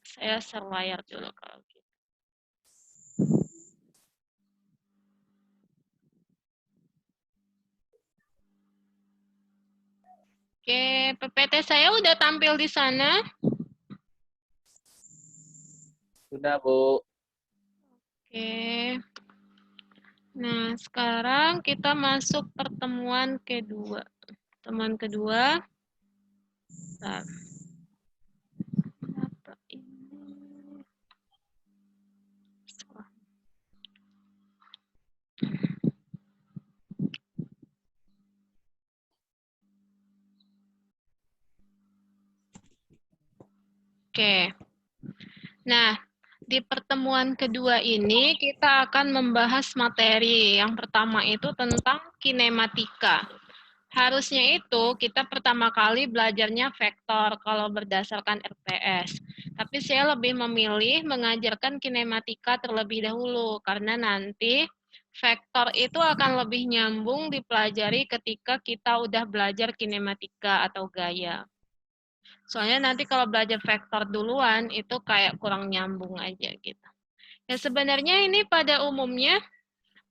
Saya share layar dulu kalau gitu. Oke, PPT saya udah tampil di sana. Sudah, Bu. Oke. Nah, sekarang kita masuk pertemuan kedua. Pertemuan kedua. Bentar. Apa ini? Salah. Oke. Nah, di pertemuan kedua ini kita akan membahas materi. Yang pertama itu tentang kinematika. Harusnya itu kita pertama kali belajarnya vektor kalau berdasarkan RPS. Tapi saya lebih memilih mengajarkan kinematika terlebih dahulu karena nanti vektor itu akan lebih nyambung dipelajari ketika kita udah belajar kinematika atau gaya. Soalnya nanti kalau belajar vektor duluan itu kayak kurang nyambung aja gitu. Ya sebenarnya ini pada umumnya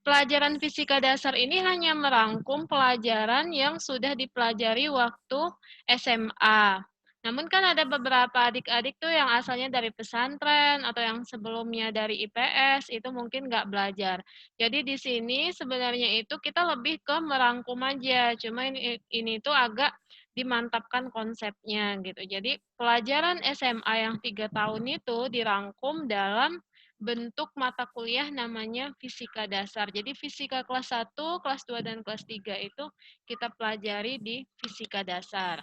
pelajaran fisika dasar ini hanya merangkum pelajaran yang sudah dipelajari waktu SMA. Namun kan ada beberapa adik-adik tuh yang asalnya dari pesantren atau yang sebelumnya dari IPS itu mungkin nggak belajar. Jadi di sini sebenarnya itu kita lebih ke merangkum aja. Cuma ini tuh agak dimantapkan konsepnya gitu. Jadi pelajaran SMA yang 3 tahun itu dirangkum dalam bentuk mata kuliah namanya fisika dasar. Jadi fisika kelas 1, kelas 2, dan kelas 3 itu kita pelajari di fisika dasar.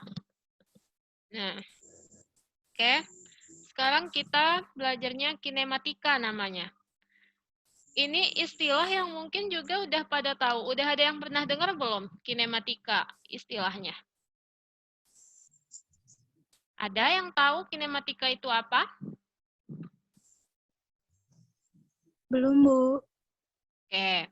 Nah, oke. Sekarang kita belajarnya kinematika namanya. Ini istilah yang mungkin juga udah pada tahu. Udah ada yang pernah dengar belum kinematika istilahnya? Ada yang tahu kinematika itu apa? Belum, Bu. Oke.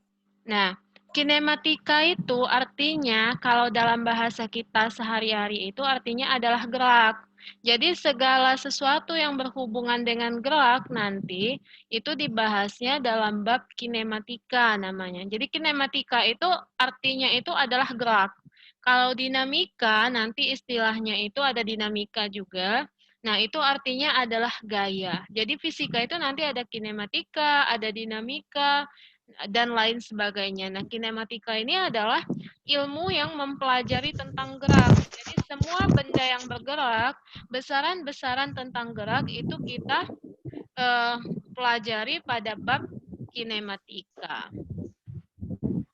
Nah, kinematika itu artinya kalau dalam bahasa kita sehari-hari itu artinya adalah gerak. Jadi segala sesuatu yang berhubungan dengan gerak nanti itu dibahasnya dalam bab kinematika namanya. Jadi kinematika itu artinya itu adalah gerak. Kalau dinamika nanti istilahnya itu ada dinamika juga. Nah, itu artinya adalah gaya. Jadi fisika itu nanti ada kinematika, ada dinamika, dan lain sebagainya. Nah, kinematika ini adalah ilmu yang mempelajari tentang gerak. Jadi semua benda yang bergerak, besaran-besaran tentang gerak itu kita pelajari pada bab kinematika.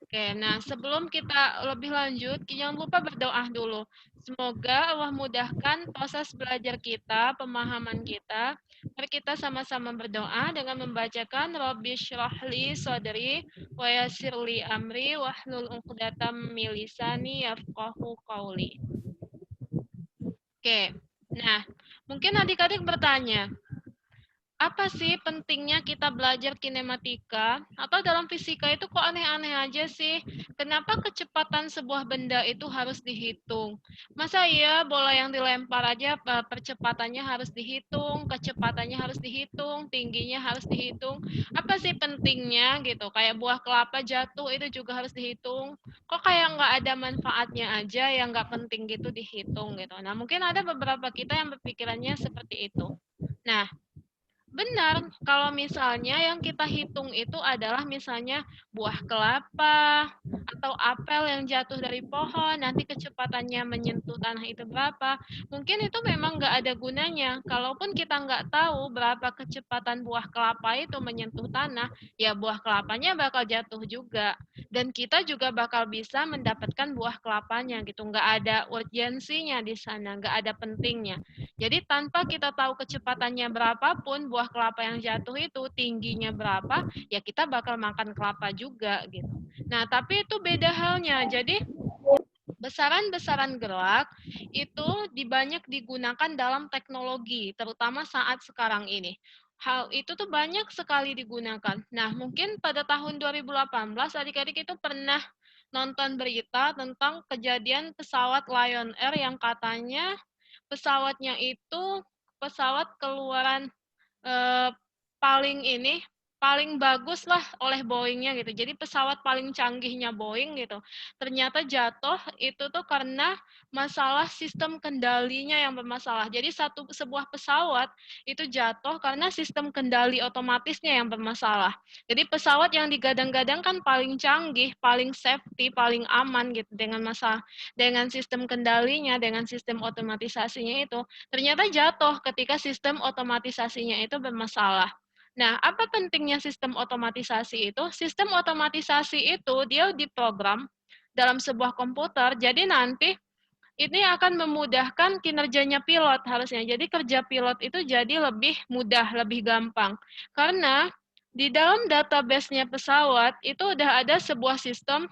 Oke, nah sebelum kita lebih lanjut, jangan lupa berdoa dulu. Semoga Allah mudahkan proses belajar kita, pemahaman kita. Mari kita sama-sama berdoa dengan membacakan Rabbi syrahli sadri wa yassirli amri wahlul 'uqdatam min lisani yafqahu qawli. Oke, nah mungkin adik-adik bertanya, apa sih pentingnya kita belajar kinematika? Atau dalam fisika itu kok aneh-aneh aja sih? Kenapa kecepatan sebuah benda itu harus dihitung? Masa iya bola yang dilempar aja percepatannya harus dihitung, kecepatannya harus dihitung, tingginya harus dihitung? Apa sih pentingnya gitu? Kayak buah kelapa jatuh itu juga harus dihitung. Kok kayak nggak ada manfaatnya aja yang nggak penting gitu dihitung gitu. Nah mungkin ada beberapa kita yang berpikirannya seperti itu. Nah, benar, kalau misalnya yang kita hitung itu adalah misalnya buah kelapa atau apel yang jatuh dari pohon, nanti kecepatannya menyentuh tanah itu berapa, mungkin itu memang nggak ada gunanya. Kalaupun kita nggak tahu berapa kecepatan buah kelapa itu menyentuh tanah, ya buah kelapanya bakal jatuh juga. Dan kita juga bakal bisa mendapatkan buah kelapanya gitu, nggak ada urgensinya di sana, nggak ada pentingnya. Jadi tanpa kita tahu kecepatannya berapapun buah kelapa yang jatuh itu tingginya berapa, ya kita bakal makan kelapa juga gitu. Nah, tapi itu beda halnya. Jadi besaran-besaran gerak itu banyak digunakan dalam teknologi, terutama saat sekarang ini. Hal itu tuh banyak sekali digunakan. Nah, mungkin pada tahun 2018 adik-adik itu pernah nonton berita tentang kejadian pesawat Lion Air yang katanya pesawatnya itu pesawat keluaran eh, paling bagus lah oleh Boeing-nya gitu. Jadi pesawat paling canggihnya Boeing gitu. Ternyata jatuh itu tuh karena masalah sistem kendalinya yang bermasalah. Jadi sebuah pesawat itu jatuh karena sistem kendali otomatisnya yang bermasalah. Jadi pesawat yang digadang-gadang kan paling canggih, paling safety, paling aman gitu dengan sistem kendalinya, dengan sistem otomatisasinya itu ternyata jatuh ketika sistem otomatisasinya itu bermasalah. Nah, apa pentingnya sistem otomatisasi itu? Sistem otomatisasi itu dia diprogram dalam sebuah komputer, jadi nanti ini akan memudahkan kinerjanya pilot harusnya. Jadi kerja pilot itu jadi lebih mudah, lebih gampang. Karena di dalam database-nya pesawat itu udah ada sebuah sistem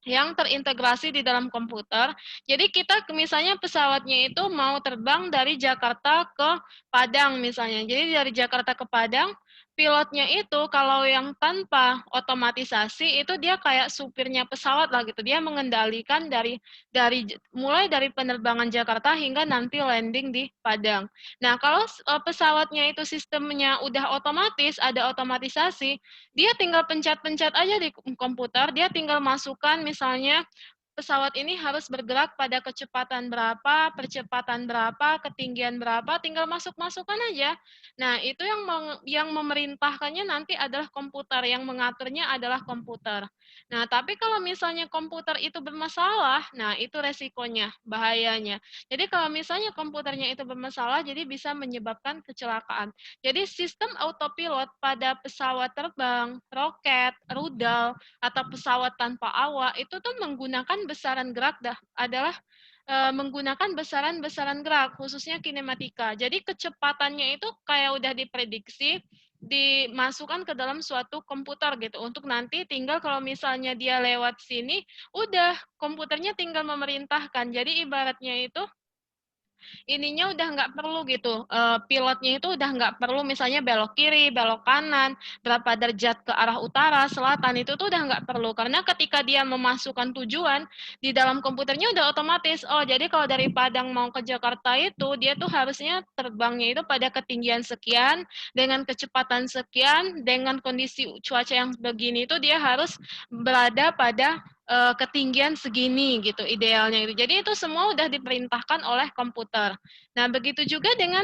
yang terintegrasi di dalam komputer. Jadi kita misalnya pesawatnya itu mau terbang dari Jakarta ke Padang misalnya. Jadi dari Jakarta ke Padang, pilotnya itu kalau yang tanpa otomatisasi itu dia kayak supirnya pesawat lah gitu. Dia mengendalikan mulai dari penerbangan Jakarta hingga nanti landing di Padang. Nah, kalau pesawatnya itu sistemnya udah otomatis, ada otomatisasi, dia tinggal pencet-pencet aja di komputer, dia tinggal masukkan misalnya pesawat ini harus bergerak pada kecepatan berapa, percepatan berapa, ketinggian berapa, tinggal masuk-masukkan aja. Nah, itu yang memerintahkannya nanti adalah komputer, yang mengaturnya adalah komputer. Nah, tapi kalau misalnya komputer itu bermasalah, nah itu resikonya, bahayanya. Jadi kalau misalnya komputernya itu bermasalah, jadi bisa menyebabkan kecelakaan. Jadi sistem autopilot pada pesawat terbang, roket, rudal, atau pesawat tanpa awak itu tuh menggunakan besaran gerak adalah menggunakan besaran-besaran gerak khususnya kinematika. Jadi kecepatannya itu kayak udah diprediksi dimasukkan ke dalam suatu komputer gitu untuk nanti tinggal kalau misalnya dia lewat sini udah komputernya tinggal memerintahkan. Jadi ibaratnya itu ininya udah nggak perlu gitu, pilotnya itu udah nggak perlu misalnya belok kiri, belok kanan, berapa derajat ke arah utara, selatan, itu tuh udah nggak perlu. Karena ketika dia memasukkan tujuan, di dalam komputernya udah otomatis, oh jadi kalau dari Padang mau ke Jakarta itu, dia tuh harusnya terbangnya itu pada ketinggian sekian, dengan kecepatan sekian, dengan kondisi cuaca yang begini itu dia harus berada pada ketinggian segini gitu idealnya itu. Jadi itu semua udah diperintahkan oleh komputer. Nah, begitu juga dengan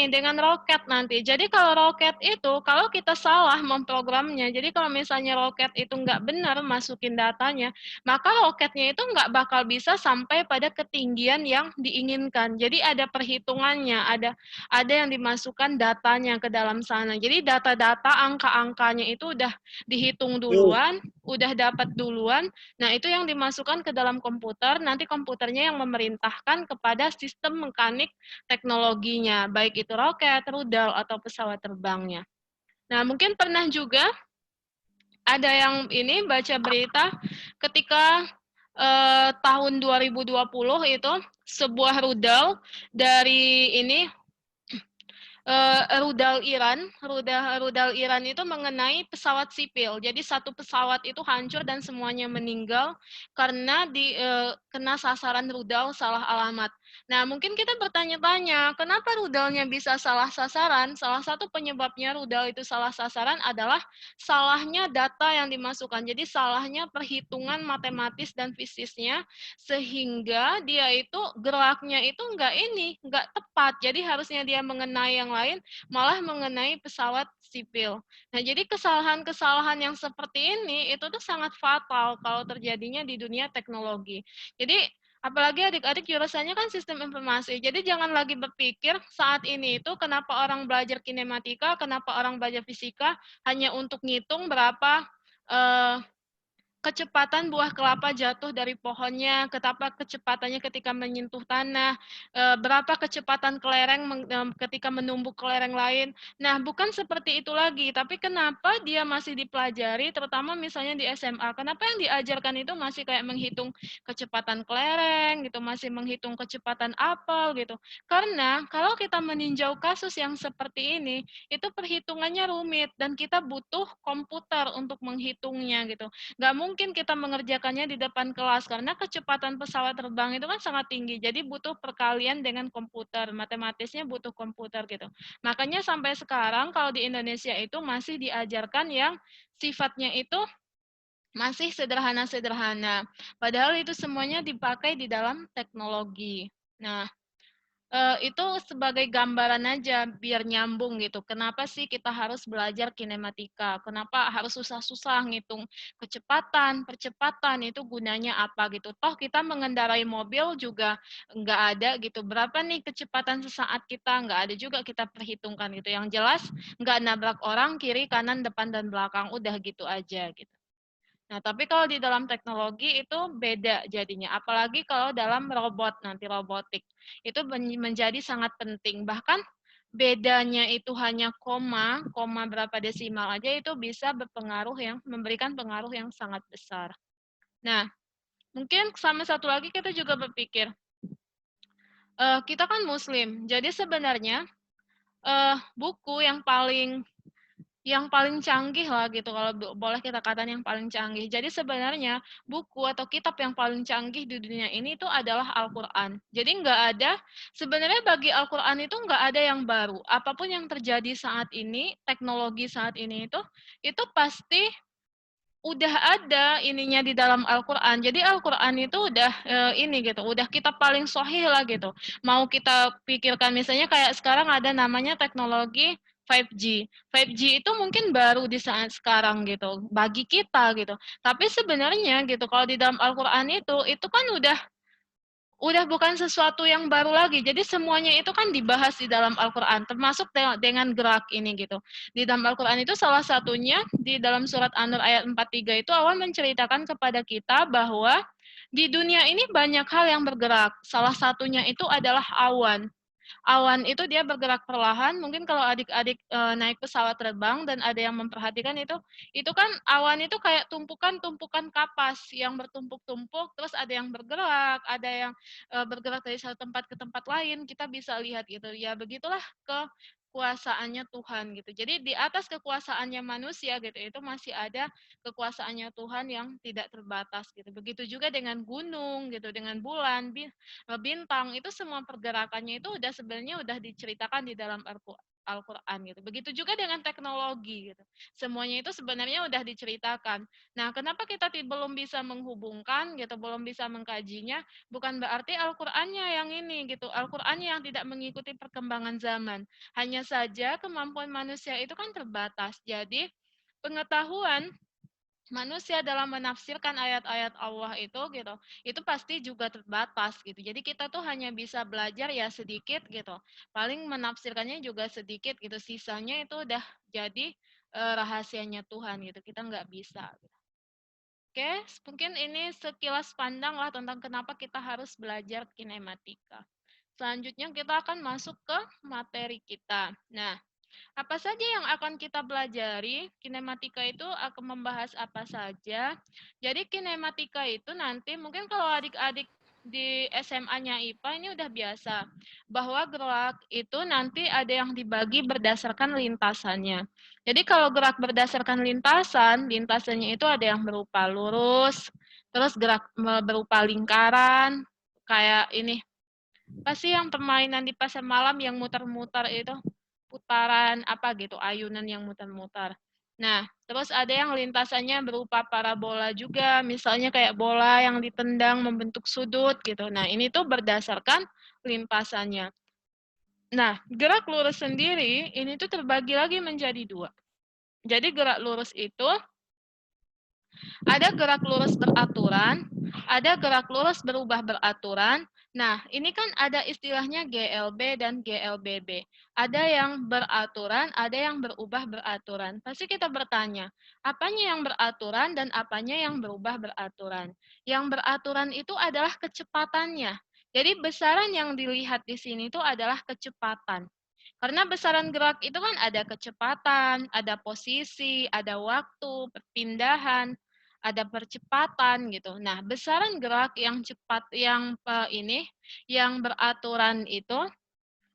dengan roket nanti. Jadi kalau roket itu, kalau kita salah memprogramnya, jadi kalau misalnya roket itu nggak benar masukin datanya, maka roketnya itu nggak bakal bisa sampai pada ketinggian yang diinginkan. Jadi ada perhitungannya, ada yang dimasukkan datanya ke dalam sana. Jadi data-data angka-angkanya itu udah dihitung duluan, udah dapat duluan. Nah, itu yang dimasukkan ke dalam komputer, nanti komputernya yang memerintahkan kepada sistem mekanik teknologinya, baik itu roket, rudal, atau pesawat terbangnya. Nah, mungkin pernah juga ada yang ini baca berita ketika tahun 2020 itu sebuah rudal dari ini rudal Iran itu mengenai pesawat sipil. Jadi satu pesawat itu hancur dan semuanya meninggal karena kena sasaran rudal salah alamat. Nah, mungkin kita bertanya-tanya, kenapa rudalnya bisa salah sasaran? Salah satu penyebabnya rudal itu salah sasaran adalah salahnya data yang dimasukkan. Jadi salahnya perhitungan matematis dan fisiknya sehingga dia itu geraknya itu nggak tepat. Jadi harusnya dia mengenai yang lain, malah mengenai pesawat sipil. Nah, jadi kesalahan-kesalahan yang seperti ini itu tuh sangat fatal kalau terjadinya di dunia teknologi. Jadi apalagi adik-adik jurusannya kan sistem informasi. Jadi jangan lagi berpikir saat ini itu kenapa orang belajar kinematika, kenapa orang belajar fisika hanya untuk ngitung berapa kecepatan buah kelapa jatuh dari pohonnya, betapa kecepatannya ketika menyentuh tanah, berapa kecepatan kelereng ketika menumbuk kelereng lain. Nah, bukan seperti itu lagi, tapi kenapa dia masih dipelajari, terutama misalnya di SMA, kenapa yang diajarkan itu masih kayak menghitung kecepatan kelereng, gitu, masih menghitung kecepatan apel, gitu. Karena kalau kita meninjau kasus yang seperti ini, itu perhitungannya rumit, dan kita butuh komputer untuk menghitungnya, gitu. Nggak mungkin mungkin kita mengerjakannya di depan kelas karena kecepatan pesawat terbang itu kan sangat tinggi. Jadi butuh perkalian dengan komputer, matematisnya butuh komputer gitu. Makanya sampai sekarang kalau di Indonesia itu masih diajarkan yang sifatnya itu masih sederhana-sederhana. Padahal itu semuanya dipakai di dalam teknologi. Nah, itu sebagai gambaran aja biar nyambung gitu. Kenapa sih kita harus belajar kinematika? Kenapa harus susah-susah ngitung kecepatan, percepatan itu gunanya apa gitu. Toh kita mengendarai mobil juga nggak ada gitu. Berapa nih kecepatan sesaat kita? Nggak ada juga kita perhitungkan gitu. Yang jelas nggak nabrak orang kiri, kanan, depan, dan belakang. Udah gitu aja gitu. Nah, tapi kalau di dalam teknologi itu beda jadinya. Apalagi kalau dalam robot, nanti robotik. Itu menjadi sangat penting. Bahkan bedanya itu hanya koma berapa desimal aja itu bisa berpengaruh memberikan pengaruh yang sangat besar. Nah, mungkin sama satu lagi kita juga berpikir, kita kan muslim. Jadi sebenarnya buku yang paling canggih lah gitu kalau boleh kita katakan yang paling canggih. Jadi sebenarnya buku atau kitab yang paling canggih di dunia ini itu adalah Al-Qur'an. Jadi sebenarnya bagi Al-Qur'an itu nggak ada yang baru. Apapun yang terjadi saat ini, teknologi saat ini itu pasti udah ada ininya di dalam Al-Qur'an. Jadi Al-Qur'an itu udah ini gitu, udah kitab paling sahih lah gitu. Mau kita pikirkan misalnya kayak sekarang ada namanya teknologi 5G. 5G itu mungkin baru di saat sekarang gitu bagi kita gitu. Tapi sebenarnya gitu kalau di dalam Al-Qur'an itu kan udah bukan sesuatu yang baru lagi. Jadi semuanya itu kan dibahas di dalam Al-Qur'an, termasuk dengan gerak ini gitu. Di dalam Al-Qur'an itu salah satunya di dalam surat An-Nur ayat 43 itu Allah menceritakan kepada kita bahwa di dunia ini banyak hal yang bergerak. Salah satunya itu adalah awan. Awan itu dia bergerak perlahan. Mungkin kalau adik-adik naik pesawat terbang dan ada yang memperhatikan itu kan awan itu kayak tumpukan-tumpukan kapas yang bertumpuk-tumpuk, terus ada yang bergerak, ada yang bergerak dari satu tempat ke tempat lain. Kita bisa lihat gitu. Ya begitulah kekuasaannya Tuhan gitu. Jadi di atas kekuasaannya manusia gitu, itu masih ada kekuasaannya Tuhan yang tidak terbatas gitu. Begitu juga dengan gunung gitu, dengan bulan, bintang, itu semua pergerakannya itu sebenarnya udah diceritakan di dalam Al-Qur'an gitu. Begitu juga dengan teknologi gitu. Semuanya itu sebenarnya udah diceritakan. Nah, kenapa kita belum bisa menghubungkan gitu, belum bisa mengkajinya? Bukan berarti Al-Qur'annya yang ini gitu. Al-Qur'annya yang tidak mengikuti perkembangan zaman. Hanya saja kemampuan manusia itu kan terbatas. Jadi, pengetahuan manusia dalam menafsirkan ayat-ayat Allah itu pasti juga terbatas gitu. Jadi kita tuh hanya bisa belajar ya sedikit gitu. Paling menafsirkannya juga sedikit gitu. Sisanya itu udah jadi rahasianya Tuhan gitu. Kita nggak bisa. Gitu. Oke, mungkin ini sekilas pandang lah tentang kenapa kita harus belajar kinematika. Selanjutnya kita akan masuk ke materi kita. Nah, apa saja yang akan kita pelajari? Kinematika itu akan membahas apa saja? Jadi kinematika itu nanti mungkin kalau adik-adik di SMA-nya IPA ini udah biasa bahwa gerak itu nanti ada yang dibagi berdasarkan lintasannya. Jadi kalau gerak berdasarkan lintasannya itu ada yang berupa lurus, terus gerak berupa lingkaran, kayak ini. Pasti yang permainan di pasar malam yang muter-muter itu? Putaran apa gitu, ayunan yang muter-muter. Nah, terus ada yang lintasannya berupa parabola juga, misalnya kayak bola yang ditendang membentuk sudut gitu. Nah, ini tuh berdasarkan lintasannya. Nah, gerak lurus sendiri ini tuh terbagi lagi menjadi dua. Jadi gerak lurus itu ada gerak lurus beraturan, ada gerak lurus berubah beraturan. Nah, ini kan ada istilahnya GLB dan GLBB. Ada yang beraturan, ada yang berubah beraturan. Pasti kita bertanya, apanya yang beraturan dan apanya yang berubah beraturan? Yang beraturan itu adalah kecepatannya. Jadi besaran yang dilihat di sini itu adalah kecepatan. Karena besaran gerak itu kan ada kecepatan, ada posisi, ada waktu, perpindahan, ada percepatan gitu. Nah, besaran gerak yang cepat yang beraturan itu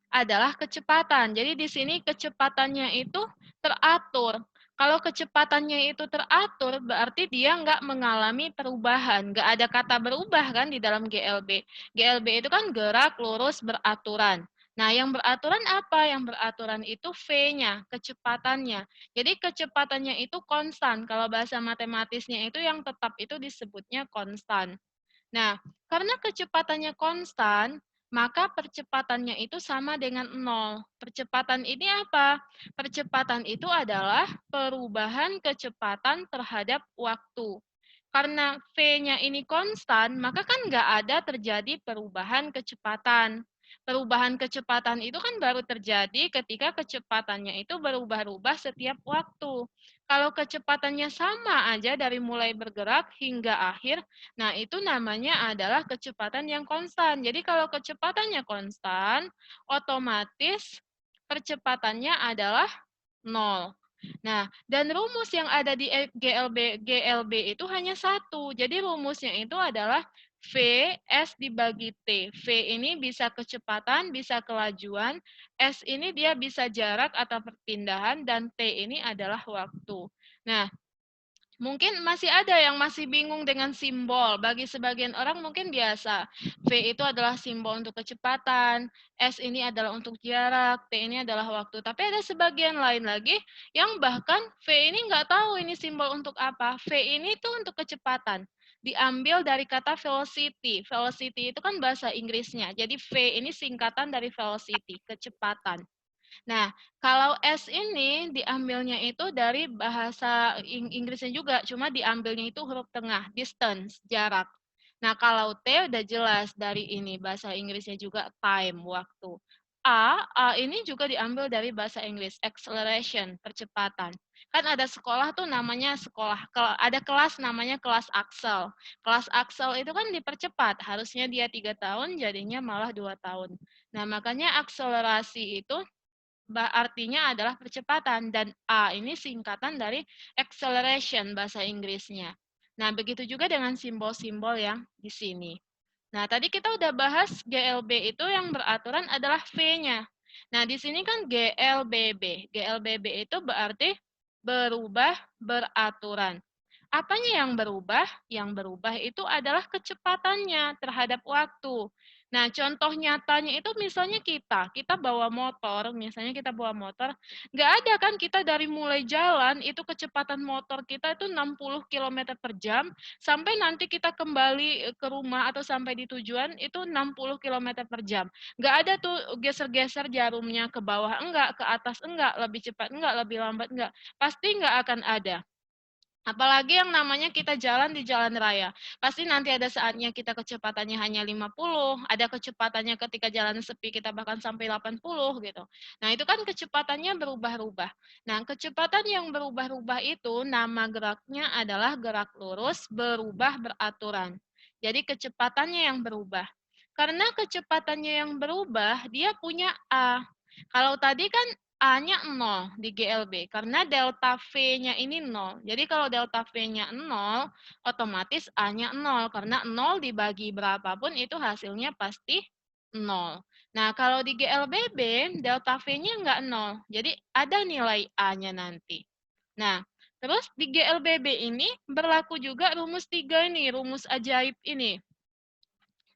adalah kecepatan. Jadi di sini kecepatannya itu teratur. Kalau kecepatannya itu teratur, berarti dia nggak mengalami perubahan. Nggak ada kata berubah kan di dalam GLB. GLB itu kan gerak, lurus, beraturan. Nah, yang beraturan apa? Yang beraturan itu V-nya, kecepatannya. Jadi kecepatannya itu konstan. Kalau bahasa matematisnya itu yang tetap itu disebutnya konstan. Nah, karena kecepatannya konstan, maka percepatannya itu sama dengan 0. Percepatan ini apa? Percepatan itu adalah perubahan kecepatan terhadap waktu. Karena V-nya ini konstan, maka kan nggak ada terjadi perubahan kecepatan. Perubahan kecepatan itu kan baru terjadi ketika kecepatannya itu berubah-ubah setiap waktu. Kalau kecepatannya sama aja dari mulai bergerak hingga akhir, nah, itu namanya adalah kecepatan yang konstan. Jadi kalau kecepatannya konstan, otomatis percepatannya adalah 0. Nah, dan rumus yang ada di GLB itu hanya satu. Jadi rumusnya itu adalah V S dibagi T. V ini bisa kecepatan, bisa kelajuan. S ini dia bisa jarak atau perpindahan. Dan T ini adalah waktu. Nah, mungkin masih ada yang masih bingung dengan simbol. Bagi sebagian orang mungkin biasa. V itu adalah simbol untuk kecepatan, S ini adalah untuk jarak, T ini adalah waktu. Tapi ada sebagian lain lagi yang bahkan V ini nggak tahu ini simbol untuk apa. V ini tuh untuk kecepatan. Diambil dari kata velocity. Velocity itu kan bahasa Inggrisnya. Jadi V ini singkatan dari velocity, kecepatan. Nah, kalau S ini diambilnya itu dari bahasa Inggrisnya juga, cuma diambilnya itu huruf tengah, distance, jarak. Nah, kalau T udah jelas dari ini, bahasa Inggrisnya juga time, waktu. A ini juga diambil dari bahasa Inggris, acceleration, percepatan. Kan ada sekolah tuh namanya ada kelas namanya kelas Axel. Kelas Axel itu kan dipercepat, harusnya dia 3 tahun, jadinya malah 2 tahun. Nah, makanya akselerasi itu artinya adalah percepatan, dan A ini singkatan dari acceleration bahasa Inggrisnya. Nah, begitu juga dengan simbol-simbol yang di sini. Nah, tadi kita udah bahas GLB itu yang beraturan adalah V-nya. Nah, di sini kan GLBB. GLBB itu berarti berubah beraturan. Apanya yang berubah? Yang berubah itu adalah kecepatannya terhadap waktu. Nah, contoh nyatanya itu misalnya kita bawa motor, misalnya kita bawa motor, nggak ada kan kita dari mulai jalan, itu kecepatan motor kita itu 60 km per jam, sampai nanti kita kembali ke rumah atau sampai di tujuan, itu 60 km per jam. Nggak ada tuh geser-geser jarumnya ke bawah, enggak, ke atas enggak, lebih cepat enggak, lebih lambat enggak. Pasti nggak akan ada. Apalagi yang namanya kita jalan di jalan raya. Pasti nanti ada saatnya kita kecepatannya hanya 50, ada kecepatannya ketika jalan sepi kita bahkan sampai 80 gitu. Nah, itu kan kecepatannya berubah-ubah. Nah, kecepatan yang berubah-ubah itu nama geraknya adalah gerak lurus berubah beraturan. Jadi kecepatannya yang berubah. Karena kecepatannya yang berubah, dia punya A. Kalau tadi kan A-nya 0 di GLB, karena delta V-nya ini 0. Jadi kalau delta V-nya 0, otomatis A-nya 0, karena 0 dibagi berapapun itu hasilnya pasti 0. Nah, kalau di GLBB, delta V-nya nggak 0, jadi ada nilai A-nya nanti. Nah, terus di GLBB ini berlaku juga rumus 3 ini, rumus ajaib ini.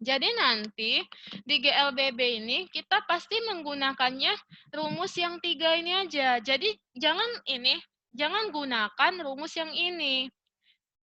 Jadi nanti di GLBB ini kita pasti menggunakannya rumus yang 3 ini aja. Jadi jangan gunakan rumus yang ini.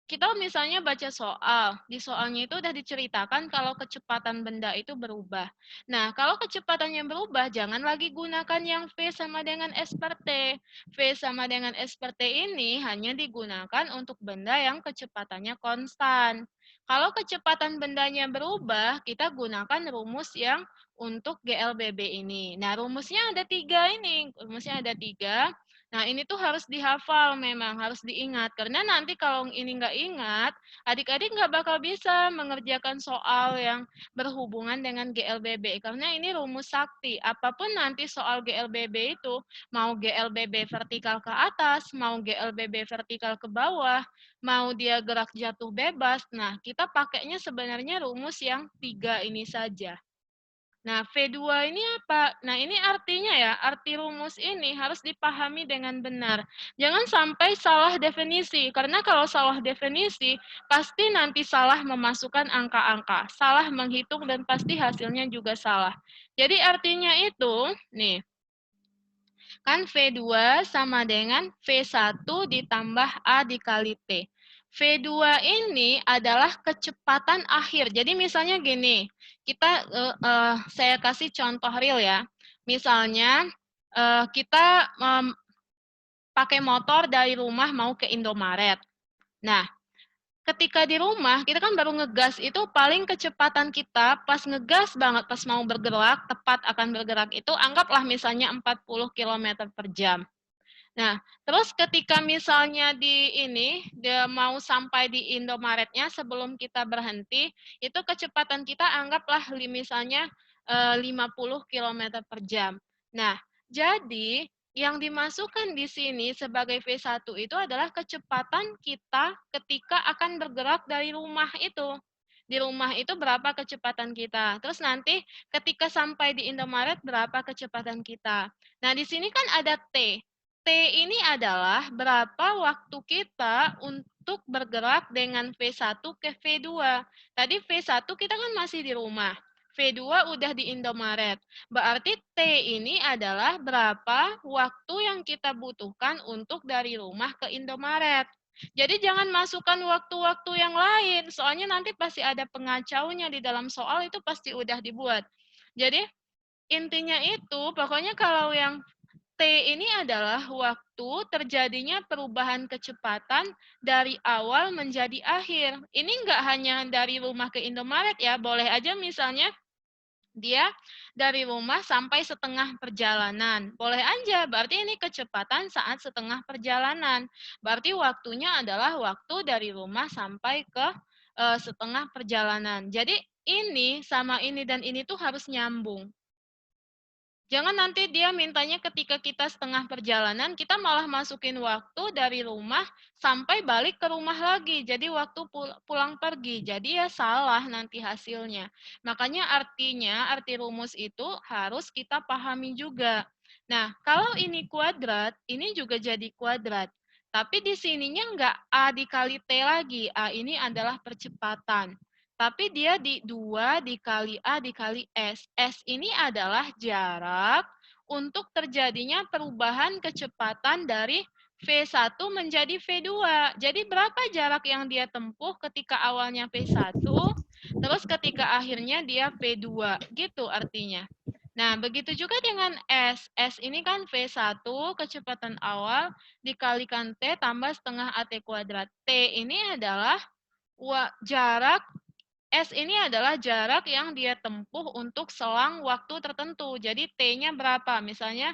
Kita misalnya baca soal, di soalnya itu udah diceritakan kalau kecepatan benda itu berubah. Nah, kalau kecepatannya berubah, jangan lagi gunakan yang V sama dengan S per T. V sama dengan S per T ini hanya digunakan untuk benda yang kecepatannya konstan. Kalau kecepatan bendanya berubah, kita gunakan rumus yang untuk GLBB ini. Nah, rumusnya ada 3 ini. Rumusnya ada 3. Nah, ini tuh harus dihafal memang, harus diingat. Karena nanti kalau ini nggak ingat, adik-adik nggak bakal bisa mengerjakan soal yang berhubungan dengan GLBB. Karena ini rumus sakti. Apapun nanti soal GLBB itu, mau GLBB vertikal ke atas, mau GLBB vertikal ke bawah, mau dia gerak jatuh bebas, nah kita pakainya sebenarnya rumus yang 3 ini saja. Nah, V2 ini apa? Nah, ini artinya ya, arti rumus ini harus dipahami dengan benar. Jangan sampai salah definisi, karena kalau salah definisi, pasti nanti salah memasukkan angka-angka, salah menghitung, dan pasti hasilnya juga salah. Jadi artinya itu, nih, kan V2 sama dengan V1 ditambah A dikali T. V2 ini adalah kecepatan akhir. Jadi misalnya gini, saya kasih contoh real ya. Misalnya kita pakai motor dari rumah mau ke Indomaret. Nah, ketika di rumah, kita kan baru ngegas, itu paling kecepatan kita pas ngegas banget, pas mau bergerak, tepat akan bergerak itu, anggaplah misalnya 40 km per jam. Nah, terus ketika misalnya dia mau sampai di Indomaretnya sebelum kita berhenti, itu kecepatan kita anggaplah misalnya 50 km per jam. Nah, jadi yang dimasukkan di sini sebagai V1 itu adalah kecepatan kita ketika akan bergerak dari rumah itu. Di rumah itu berapa kecepatan kita. Terus nanti ketika sampai di Indomaret berapa kecepatan kita. Nah, di sini kan ada T. T ini adalah berapa waktu kita untuk bergerak dengan V1 ke V2. Tadi V1 kita kan masih di rumah. V2 udah di Indomaret. Berarti T ini adalah berapa waktu yang kita butuhkan untuk dari rumah ke Indomaret. Jadi jangan masukkan waktu-waktu yang lain, soalnya nanti pasti ada pengacaunya di dalam soal itu pasti udah dibuat. Jadi intinya itu, pokoknya kalau yang T ini adalah waktu terjadinya perubahan kecepatan dari awal menjadi akhir. Ini nggak hanya dari rumah ke Indomaret ya, boleh aja misalnya dia dari rumah sampai setengah perjalanan. Boleh aja, berarti ini kecepatan saat setengah perjalanan. Berarti waktunya adalah waktu dari rumah sampai ke setengah perjalanan. Jadi ini sama ini dan ini tuh harus nyambung. Jangan nanti dia mintanya ketika kita setengah perjalanan, kita malah masukin waktu dari rumah sampai balik ke rumah lagi. Jadi waktu pulang pergi. Jadi ya salah nanti hasilnya. Makanya arti rumus itu harus kita pahami juga. Nah, kalau ini kuadrat, ini juga jadi kuadrat. Tapi di sininya nggak A dikali T lagi. A ini adalah percepatan. Tapi dia di 2 dikali A dikali S. S ini adalah jarak untuk terjadinya perubahan kecepatan dari V1 menjadi V2. Jadi berapa jarak yang dia tempuh ketika awalnya V1, terus ketika akhirnya dia V2. Gitu artinya. Nah, begitu juga dengan S. S ini kan V1, kecepatan awal, dikalikan T tambah setengah AT kuadrat. T ini adalah jarak S ini adalah jarak yang dia tempuh untuk selang waktu tertentu. Jadi T-nya berapa? Misalnya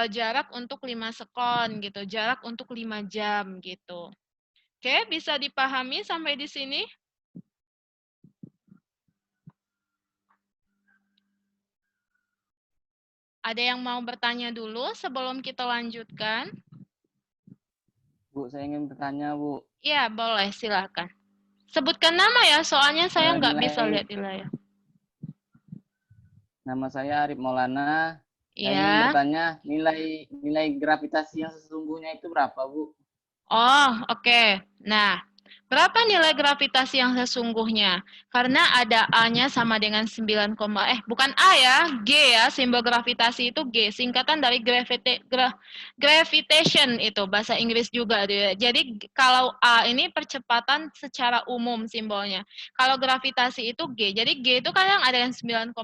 jarak untuk 5 sekon gitu, jarak untuk 5 jam gitu. Oke, bisa dipahami sampai di sini? Ada yang mau bertanya dulu sebelum kita lanjutkan? Bu, saya ingin bertanya, Bu. Ya, boleh, silakan. Sebutkan nama ya, soalnya saya nggak bisa lihat di layar. Nama saya Arif Maulana. Saya ingin Ya. bertanya, nilai gravitasi yang sesungguhnya itu berapa, Bu? Oh, oke. Nah, berapa nilai gravitasi yang sesungguhnya? Karena ada A-nya sama dengan 9, bukan A ya, G ya, simbol gravitasi itu G, singkatan dari gravitation itu, bahasa Inggris juga. Jadi kalau A ini percepatan secara umum simbolnya. Kalau gravitasi itu G, jadi G itu kadang ada yang 9,8,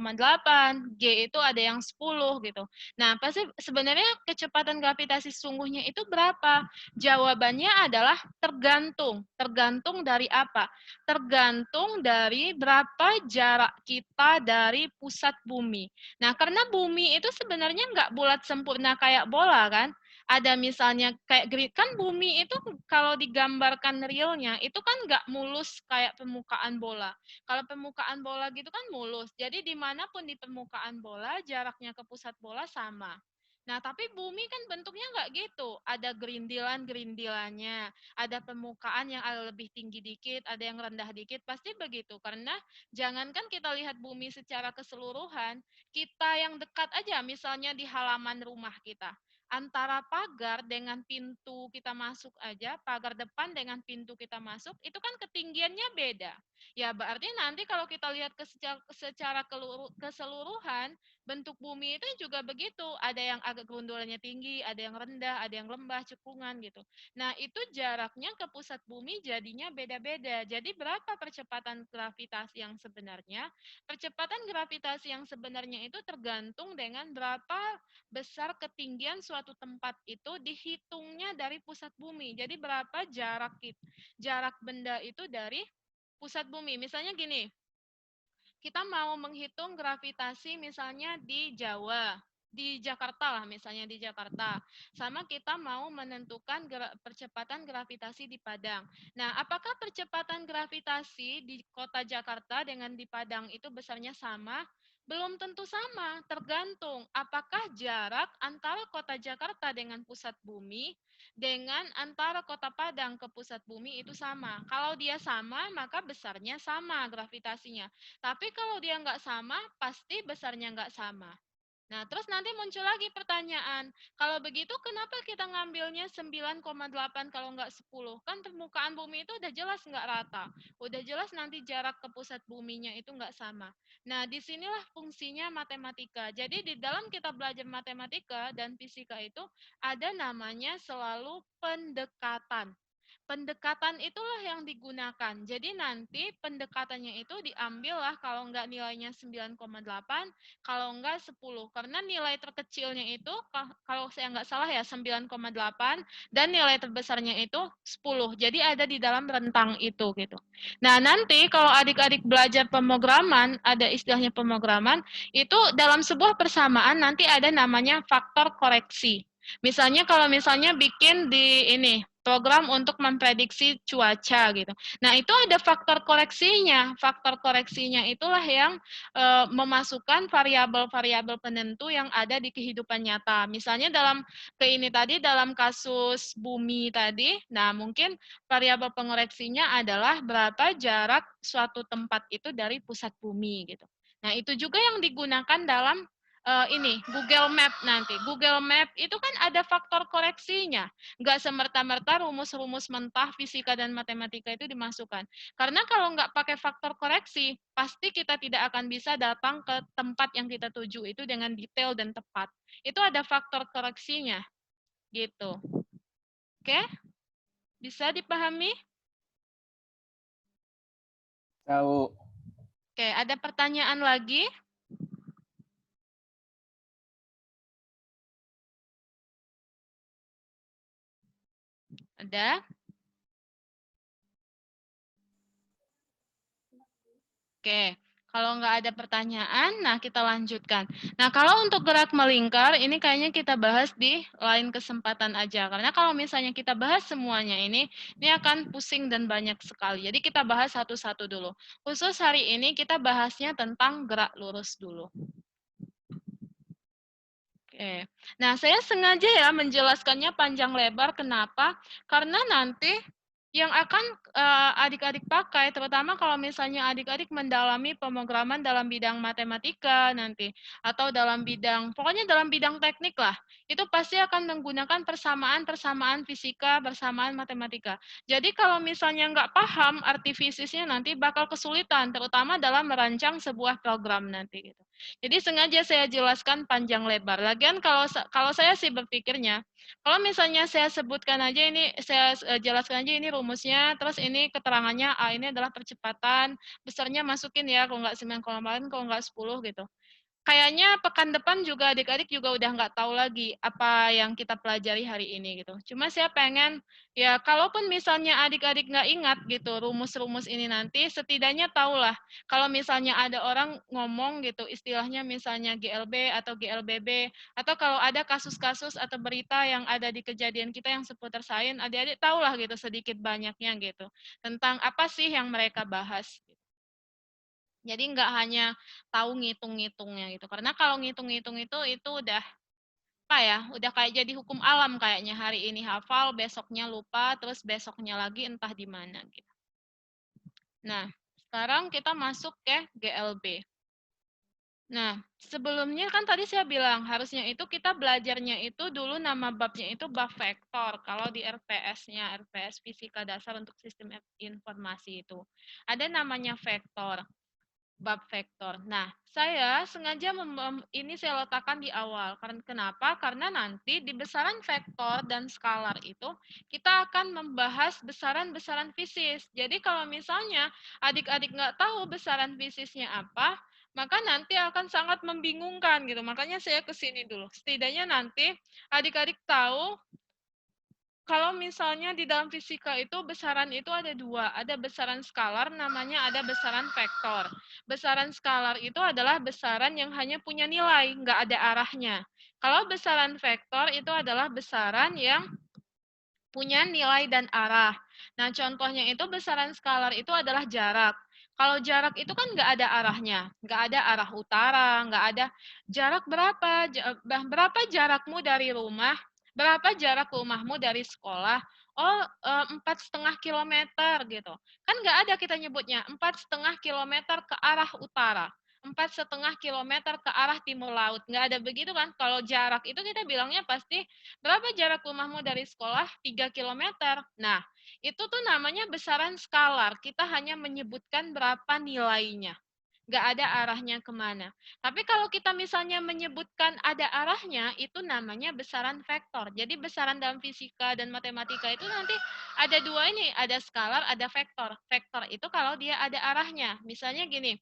G itu ada yang 10 gitu. Nah, pasti sebenarnya kecepatan gravitasi sesungguhnya itu berapa? Jawabannya adalah tergantung. Tergantung dari apa? Tergantung dari berapa jarak kita dari pusat bumi. Nah, karena bumi itu sebenarnya nggak bulat sempurna kayak bola kan? Ada misalnya kayak kan bumi itu kalau digambarkan realnya itu kan nggak mulus kayak permukaan bola. Kalau permukaan bola gitu kan mulus. Jadi dimanapun di permukaan bola jaraknya ke pusat bola sama. Nah, tapi bumi kan bentuknya nggak gitu. Ada gerindilan-gerindilannya, ada permukaan yang agak lebih tinggi dikit, ada yang rendah dikit, pasti begitu. Karena jangankan kita lihat bumi secara keseluruhan, kita yang dekat aja, misalnya di halaman rumah kita. Antara pagar dengan pintu kita masuk aja, pagar depan dengan pintu kita masuk, itu kan ketinggiannya beda. Ya, berarti nanti kalau kita lihat secara keseluruhan, bentuk bumi itu juga begitu. Ada yang agak gerundulannya tinggi, ada yang rendah, ada yang lembah, cekungan gitu. Nah, itu jaraknya ke pusat bumi jadinya beda-beda. Jadi berapa percepatan gravitasi yang sebenarnya? Percepatan gravitasi yang sebenarnya itu tergantung dengan berapa besar ketinggian suatu tempat itu dihitungnya dari pusat bumi. Jadi berapa jarak benda itu dari pusat bumi. Misalnya gini, kita mau menghitung gravitasi misalnya di Jawa, di Jakarta lah misalnya di Jakarta. Sama kita mau menentukan percepatan gravitasi di Padang. Nah, apakah percepatan gravitasi di kota Jakarta dengan di Padang itu besarnya sama? Belum tentu sama, tergantung apakah jarak antara kota Jakarta dengan pusat bumi dengan antara kota Padang ke pusat bumi itu sama. Kalau dia sama, maka besarnya sama gravitasinya. Tapi kalau dia nggak sama, pasti besarnya nggak sama. Nah, terus nanti muncul lagi pertanyaan, kalau begitu kenapa kita ngambilnya 9,8 kalau nggak 10? Kan permukaan bumi itu udah jelas nggak rata. Udah jelas nanti jarak ke pusat buminya itu nggak sama. Nah, disinilah fungsinya matematika. Jadi di dalam kita belajar matematika dan fisika itu ada namanya selalu pendekatan. Pendekatan itulah yang digunakan. Jadi nanti pendekatannya itu diambillah kalau enggak nilainya 9,8, kalau enggak 10. Karena nilai terkecilnya itu, kalau saya enggak salah ya 9,8, dan nilai terbesarnya itu 10. Jadi ada di dalam rentang itu gitu. Nah nanti kalau adik-adik belajar pemrograman, ada istilahnya pemrograman, itu dalam sebuah persamaan nanti ada namanya faktor koreksi. Misalnya kalau misalnya bikin di ini program untuk memprediksi cuaca gitu. Nah, itu ada faktor koreksinya. Faktor koreksinya itulah yang memasukkan variabel-variabel penentu yang ada di kehidupan nyata. Misalnya dalam dalam kasus bumi tadi, nah mungkin variabel pengoreksinya adalah berapa jarak suatu tempat itu dari pusat bumi gitu. Nah, itu juga yang digunakan dalam ini Google Map nanti. Google Map itu kan ada faktor koreksinya. Nggak semerta-merta rumus-rumus mentah fisika dan matematika itu dimasukkan. Karena kalau nggak pakai faktor koreksi, pasti kita tidak akan bisa datang ke tempat yang kita tuju itu dengan detail dan tepat. Itu ada faktor koreksinya. Gitu. Oke? Bisa dipahami? Tahu. Oke, ada pertanyaan lagi? Ada? Oke, kalau nggak ada pertanyaan, nah kita lanjutkan. Nah, kalau untuk gerak melingkar, ini kayaknya kita bahas di lain kesempatan aja. Karena kalau misalnya kita bahas semuanya ini akan pusing dan banyak sekali. Jadi kita bahas satu-satu dulu. Khusus hari ini kita bahasnya tentang gerak lurus dulu. Oke. Nah, saya sengaja ya menjelaskannya panjang lebar. Kenapa? Karena nanti yang akan adik-adik pakai, terutama kalau misalnya adik-adik mendalami pemrograman dalam bidang matematika nanti, atau dalam bidang, pokoknya dalam bidang teknik lah, itu pasti akan menggunakan persamaan-persamaan fisika, persamaan matematika. Jadi kalau misalnya nggak paham arti fisisnya nanti bakal kesulitan, terutama dalam merancang sebuah program nanti. Gitu. Jadi sengaja saya jelaskan panjang lebar. Lagian kalau saya sih berpikirnya, kalau misalnya saya sebutkan aja ini, saya jelaskan aja ini rumusnya, terus ini keterangannya, ini adalah percepatan, besarnya masukin ya, kalau nggak 9,8, kalau nggak 10 gitu. Kayaknya pekan depan juga adik-adik juga udah nggak tahu lagi apa yang kita pelajari hari ini gitu. Cuma saya pengen, ya kalaupun misalnya adik-adik nggak ingat gitu rumus-rumus ini nanti, setidaknya tahulah kalau misalnya ada orang ngomong gitu, istilahnya misalnya GLB atau GLBB, atau kalau ada kasus-kasus atau berita yang ada di kejadian kita yang seputar sains, adik-adik tahulah gitu sedikit banyaknya gitu, tentang apa sih yang mereka bahas. Jadi nggak hanya tahu ngitung-ngitungnya gitu. Karena kalau ngitung-ngitung itu udah apa ya, udah kayak jadi hukum alam kayaknya, hari ini hafal, besoknya lupa, terus besoknya lagi entah di mana gitu. Nah, sekarang kita masuk ke GLB. Nah, sebelumnya kan tadi saya bilang harusnya itu kita belajarnya itu dulu nama babnya itu bab vektor. Kalau di RPS-nya, RPS Fisika Dasar untuk Sistem Informasi itu. Ada namanya vektor, bab vektor. Nah, saya sengaja ini saya letakkan di awal. Karena kenapa? Karena nanti di besaran vektor dan skalar itu kita akan membahas besaran-besaran fisis. Jadi kalau misalnya adik-adik nggak tahu besaran fisisnya apa, maka nanti akan sangat membingungkan gitu. Makanya saya ke sini dulu. Setidaknya nanti adik-adik tahu kalau misalnya di dalam fisika itu besaran itu ada dua. Ada besaran skalar, namanya ada besaran vektor. Besaran skalar itu adalah besaran yang hanya punya nilai, nggak ada arahnya. Kalau besaran vektor itu adalah besaran yang punya nilai dan arah. Nah, contohnya itu besaran skalar itu adalah jarak. Kalau jarak itu kan nggak ada arahnya, nggak ada arah utara, nggak ada jarak berapa jarakmu dari rumah, berapa jarak rumahmu dari sekolah. Oh, 4,5 kilometer gitu. Kan nggak ada kita nyebutnya 4,5 kilometer ke arah utara. 4,5 kilometer ke arah timur laut. Nggak ada begitu kan. Kalau jarak itu kita bilangnya pasti berapa jarak rumahmu dari sekolah? 3 kilometer. Nah, itu tuh namanya besaran skalar. Kita hanya menyebutkan berapa nilainya. Nggak ada arahnya kemana. Tapi kalau kita misalnya menyebutkan ada arahnya, itu namanya besaran vektor. Jadi besaran dalam fisika dan matematika itu nanti ada dua ini, ada skalar, ada vektor. Vektor itu kalau dia ada arahnya. Misalnya gini,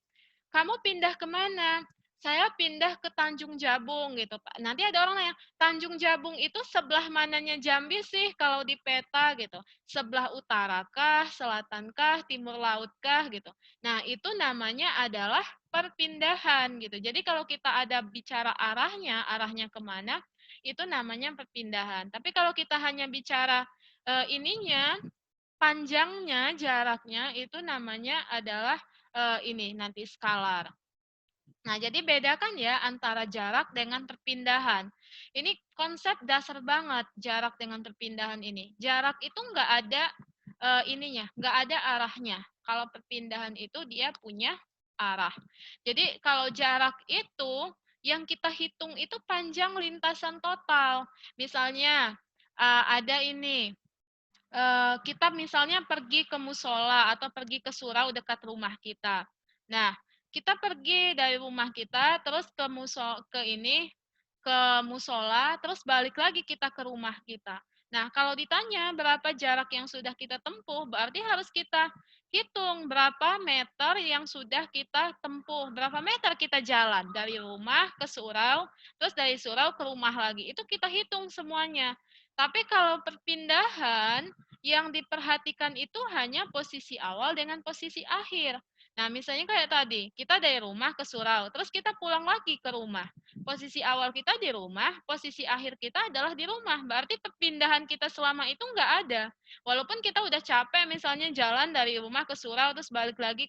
kamu pindah kemana? Saya pindah ke Tanjung Jabung gitu. Nanti ada orang nanya, Tanjung Jabung itu sebelah mananya Jambi sih kalau di peta gitu. Sebelah utarakah, selatankah, timur lautkah gitu. Nah, itu namanya adalah perpindahan gitu. Jadi kalau kita ada bicara arahnya kemana, itu namanya perpindahan. Tapi kalau kita hanya bicara ininya, panjangnya, jaraknya, itu namanya adalah ini nanti skalar. Nah, jadi bedakan ya antara jarak dengan perpindahan. Ini konsep dasar banget, jarak dengan perpindahan ini. Jarak itu nggak ada ininya, nggak ada arahnya. Kalau perpindahan itu dia punya arah. Jadi kalau jarak itu yang kita hitung itu panjang lintasan total. Misalnya ada ini, kita misalnya pergi ke musola atau pergi ke surau dekat rumah kita. Nah, kita pergi dari rumah kita terus ke musola, terus balik lagi kita ke rumah kita. Nah, kalau ditanya berapa jarak yang sudah kita tempuh, berarti harus kita hitung berapa meter yang sudah kita tempuh, berapa meter kita jalan dari rumah ke surau, terus dari surau ke rumah lagi. Itu kita hitung semuanya. Tapi kalau perpindahan, yang diperhatikan itu hanya posisi awal dengan posisi akhir. Nah, misalnya kayak tadi, kita dari rumah ke surau, terus kita pulang lagi ke rumah. Posisi awal kita di rumah, posisi akhir kita adalah di rumah. Berarti perpindahan kita selama itu nggak ada. Walaupun kita udah capek misalnya jalan dari rumah ke surau, terus balik lagi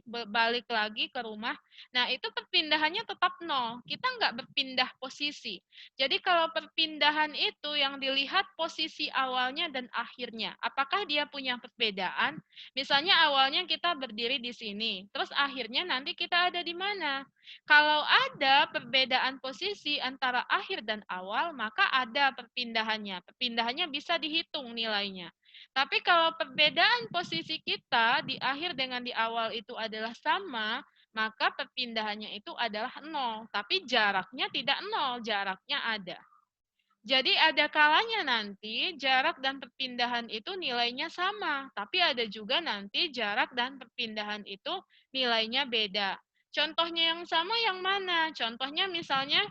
balik lagi ke rumah. Nah, itu perpindahannya tetap nol. Kita nggak berpindah posisi. Jadi kalau perpindahan itu yang dilihat posisi awalnya dan akhirnya. Apakah dia punya perbedaan? Misalnya awalnya kita berdiri di sini, terus akhirnya nanti kita ada di mana? Kalau ada perbedaan posisi antara akhir dan awal, maka ada perpindahannya. Perpindahannya bisa dihitung nilainya. Tapi kalau perbedaan posisi kita di akhir dengan di awal itu adalah sama, maka perpindahannya itu adalah nol. Tapi jaraknya tidak nol, jaraknya ada. Jadi ada kalanya nanti jarak dan perpindahan itu nilainya sama, tapi ada juga nanti jarak dan perpindahan itu nilainya beda. Contohnya yang sama yang mana? Contohnya misalnya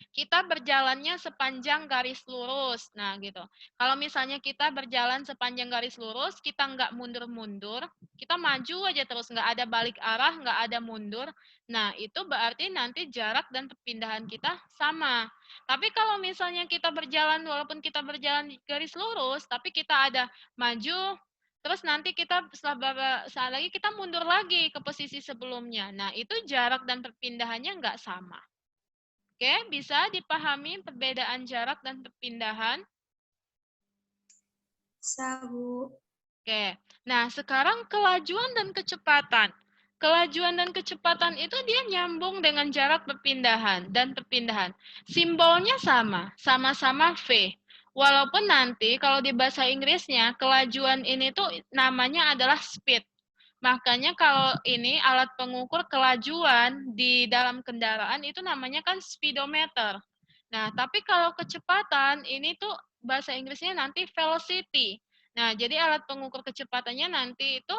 kita berjalannya sepanjang garis lurus. Nah, gitu. Kalau misalnya kita berjalan sepanjang garis lurus, kita nggak mundur-mundur, kita maju aja terus, nggak ada balik arah, nggak ada mundur. Nah, itu berarti nanti jarak dan perpindahan kita sama. Tapi kalau misalnya kita berjalan, walaupun kita berjalan di garis lurus, tapi kita ada maju, terus nanti kita setelah beberapa saat lagi kita mundur lagi ke posisi sebelumnya. Nah, itu jarak dan perpindahannya nggak sama. Oke, bisa dipahami perbedaan jarak dan perpindahan? Bisa, Bu. Oke, nah sekarang kelajuan dan kecepatan. Kelajuan dan kecepatan itu dia nyambung dengan jarak perpindahan dan perpindahan. Simbolnya sama, sama-sama V. Walaupun nanti kalau di bahasa Inggrisnya, kelajuan ini tuh namanya adalah speed. Makanya kalau ini alat pengukur kelajuan di dalam kendaraan itu namanya kan speedometer. Nah, tapi kalau kecepatan ini tuh bahasa Inggrisnya nanti velocity. Nah, jadi alat pengukur kecepatannya nanti itu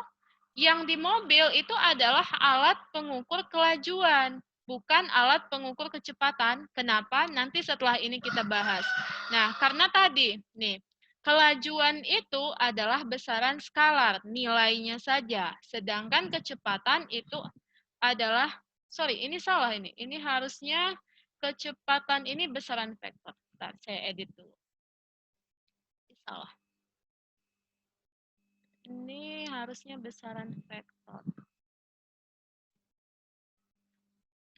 yang di mobil itu adalah alat pengukur kelajuan, bukan alat pengukur kecepatan. Kenapa? Nanti setelah ini kita bahas. Nah, karena tadi, nih, kelajuan itu adalah besaran skalar, nilainya saja. Sedangkan kecepatan itu adalah, sorry, ini salah ini. Ini harusnya kecepatan ini besaran vektor. Bentar, saya edit dulu. Ini salah. Ini harusnya besaran vektor.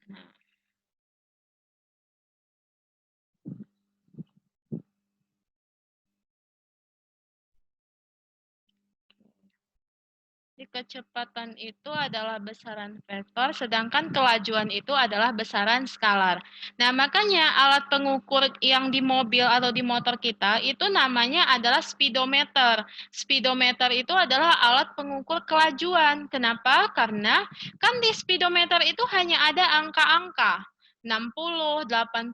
Nah, di kecepatan itu adalah besaran vektor, sedangkan kelajuan itu adalah besaran skalar. Nah, makanya alat pengukur yang di mobil atau di motor kita itu namanya adalah speedometer. Speedometer itu adalah alat pengukur kelajuan. Kenapa? Karena kan di speedometer itu hanya ada angka-angka. 60, 80,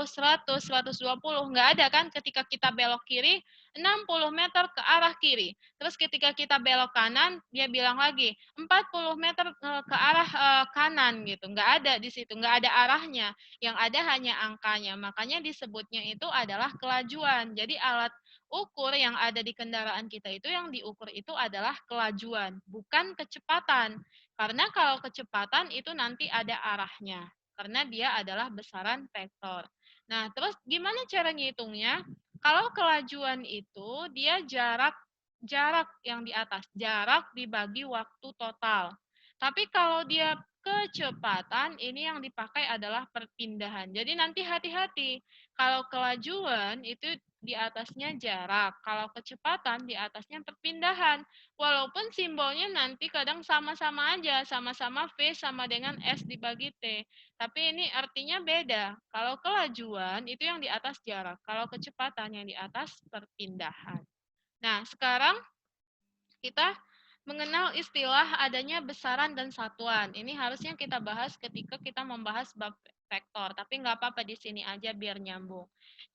100, 120. Nggak ada kan ketika kita belok kiri, 60 meter ke arah kiri. Terus ketika kita belok kanan, dia bilang lagi 40 meter ke arah kanan gitu. Nggak ada di situ, nggak ada arahnya. Yang ada hanya angkanya. Makanya disebutnya itu adalah kelajuan. Jadi alat ukur yang ada di kendaraan kita itu yang diukur itu adalah kelajuan, bukan kecepatan. Karena kalau kecepatan itu nanti ada arahnya. Karena dia adalah besaran vektor. Nah, terus gimana cara ngitungnya? Kalau kelajuan itu dia jarak yang di atas, jarak dibagi waktu total. Tapi kalau dia kecepatan, ini yang dipakai adalah perpindahan. Jadi nanti hati-hati. Kalau kelajuan itu di atasnya jarak, kalau kecepatan di atasnya perpindahan. Walaupun simbolnya nanti kadang sama-sama aja, sama-sama V sama dengan S dibagi T. Tapi ini artinya beda. Kalau kelajuan itu yang di atas jarak, kalau kecepatan yang di atas perpindahan. Nah, sekarang kita mengenal istilah adanya besaran dan satuan. Ini harusnya kita bahas ketika kita membahas bab vektor, tapi nggak apa-apa di sini aja biar nyambung.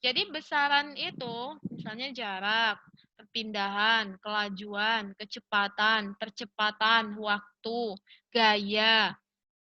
Jadi besaran itu misalnya jarak, perpindahan, kelajuan, kecepatan, percepatan, waktu, gaya,